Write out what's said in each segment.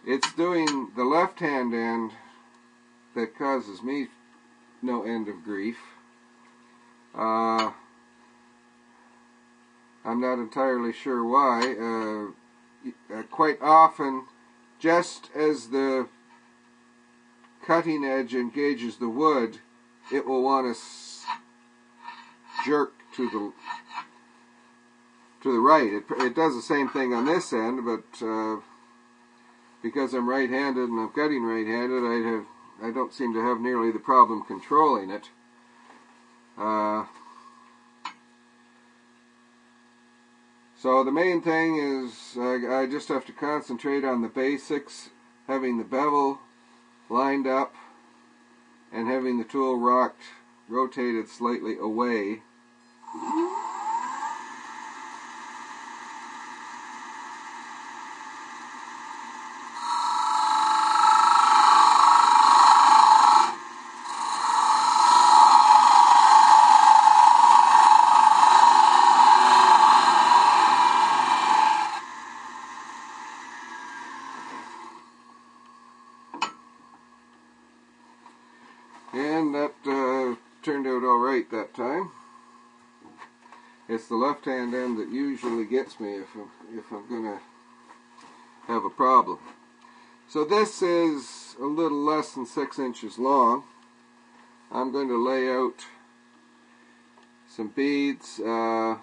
It's doing the left-hand end that causes me no end of grief. I'm not entirely sure why. Quite often, just as the cutting edge engages the wood, it will want to jerk to the right. It does the same thing on this end, but because I'm right-handed and I'm cutting right-handed, I don't seem to have nearly the problem controlling it. So the main thing is I just have to concentrate on the basics, having the bevel lined up and having the tool rotated slightly away. And that turned out alright that time. It's the left-hand end that usually gets me if I'm going to have a problem. So this is a little less than 6 inches long. I'm going to lay out some beads. So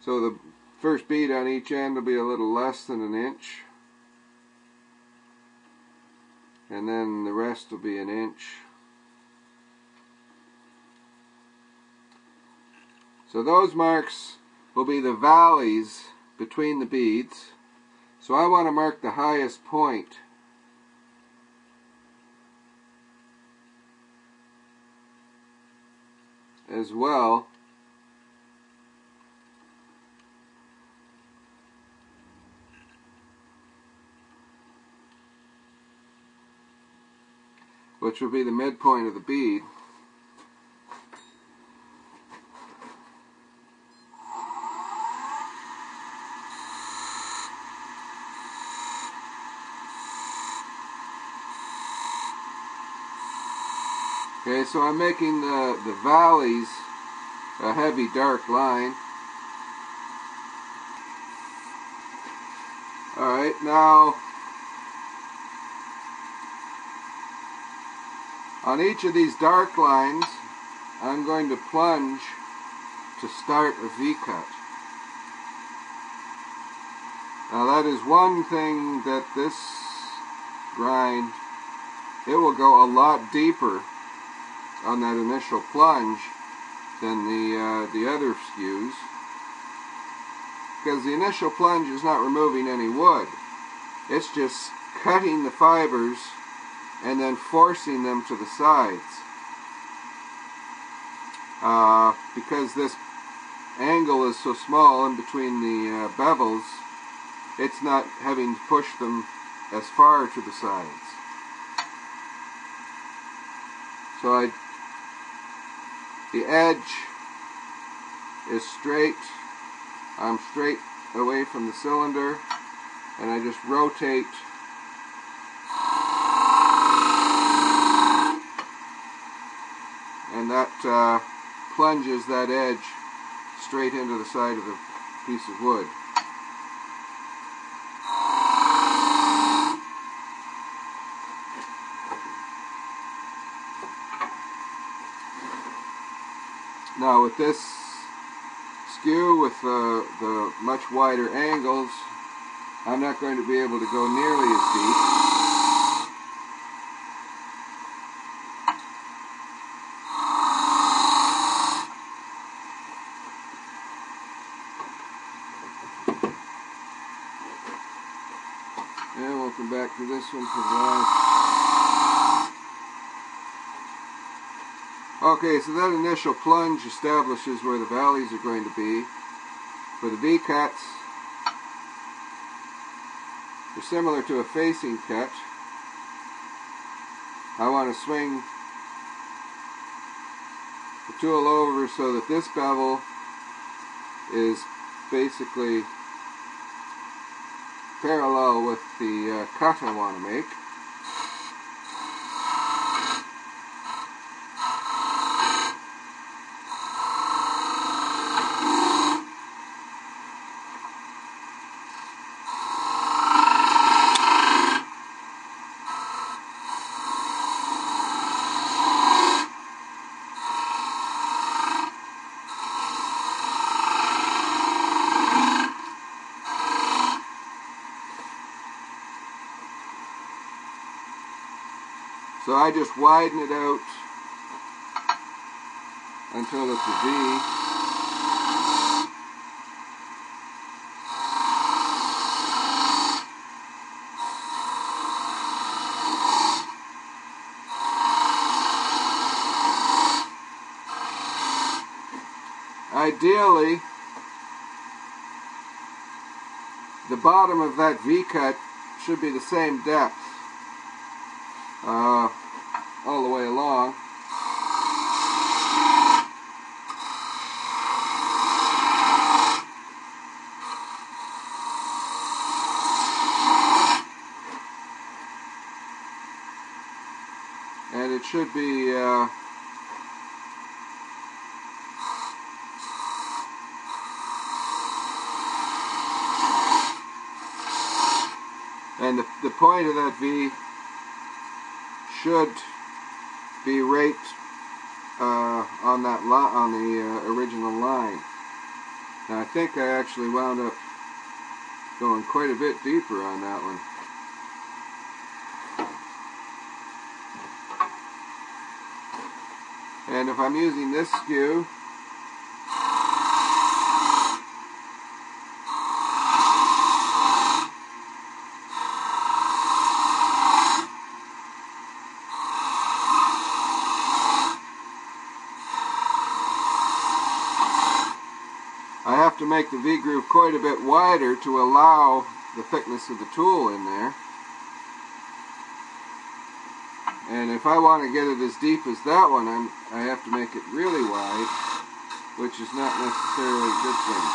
the first bead on each end will be a little less than an inch. And then the rest will be an inch. So those marks will be the valleys between the beads. So I want to mark the highest point. As well. Which will be the midpoint of the bead. Okay, so I'm making the valleys a heavy dark line. Alright, now on each of these dark lines, I'm going to plunge to start a V-cut. Now that is one thing that this grind, it will go a lot deeper on that initial plunge than the other skews, because the initial plunge is not removing any wood. It's just cutting the fibers and then forcing them to the sides. Because this angle is so small in between the bevels, it's not having to push them as far to the sides. So the edge is straight. I'm straight away from the cylinder, and I just rotate and that plunges that edge straight into the side of the piece of wood. Now with this skew, with the much wider angles, I'm not going to be able to go nearly as deep. And we'll come back to this one for the last. Okay, so that initial plunge establishes where the valleys are going to be. For the V-cuts, they're similar to a facing cut. I want to swing the tool over so that this bevel is basically parallel with the cut I want to make. So I just widen it out until it's a V. Ideally, the bottom of that V cut should be the same depth all the way along. And it should be and the point of that V should be right on that on the original line. Now I think I actually wound up going quite a bit deeper on that one. And if I'm using this skew, I have to make the V-groove quite a bit wider to allow the thickness of the tool in there. And if I want to get it as deep as that one, I have to make it really wide, which is not necessarily a good thing.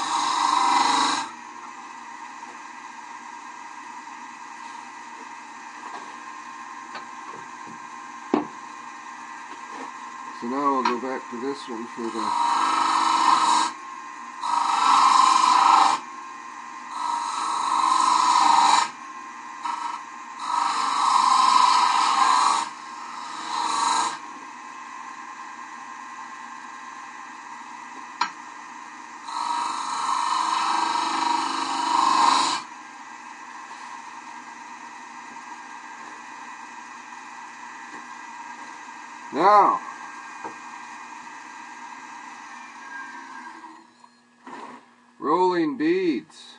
So now we'll go back to this one for the... Now, rolling beads.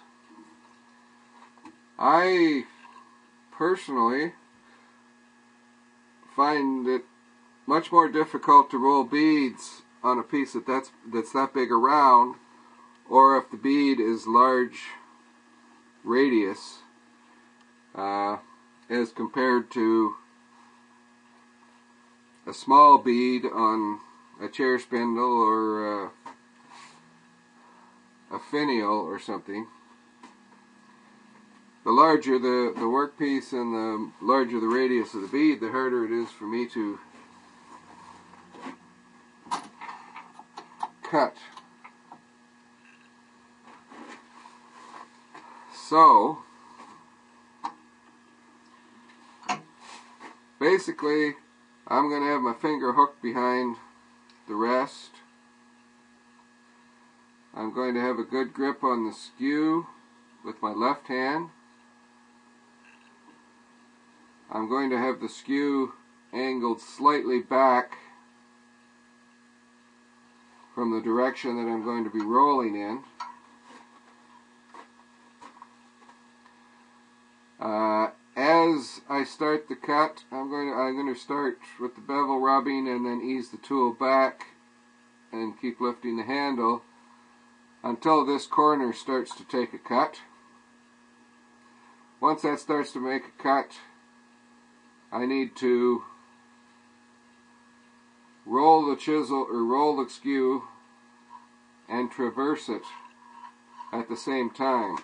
I personally find it much more difficult to roll beads on a piece that's that big around, or if the bead is large radius, as compared to a small bead on a chair spindle or a finial or something. The larger the workpiece and the larger the radius of the bead, the harder it is for me to cut. So, basically, I'm going to have my finger hooked behind the rest. I'm going to have a good grip on the skew with my left hand. I'm going to have the skew angled slightly back from the direction that I'm going to be rolling in. As I start the cut, I'm going to start with the bevel rubbing and then ease the tool back and keep lifting the handle until this corner starts to take a cut. Once that starts to make a cut, I need to roll the chisel or roll the skew and traverse it at the same time.